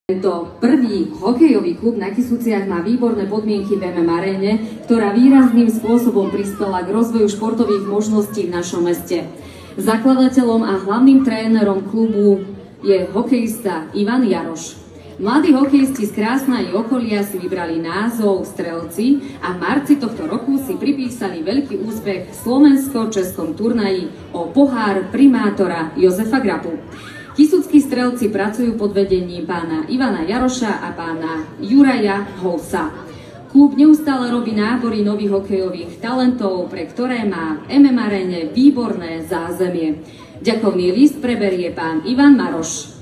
Tento prvý hokejový klub na Kysuciach má výborné podmienky v MM Aréne, ktorá výrazným spôsobom prispela k rozvoju športových možností v našom meste. Zakladateľom a hlavným trénerom klubu je hokejista Ivan Jaroš. Mladí hokejisti z Krásna i okolia si vybrali názov Strelci a v marci tohto roku si pripísali veľký úspech v slovensko-českom turnaji o pohár primátora Jozefa Grapu. Kysuckí strelci pracujú pod vedením pána Ivana Jaroša a pána Juraja Housa. Klub neustále robí nábory nových hokejových talentov, pre ktoré má v MM Aréne výborné zázemie. Ďakovný list preberie pán Ivan Maroš.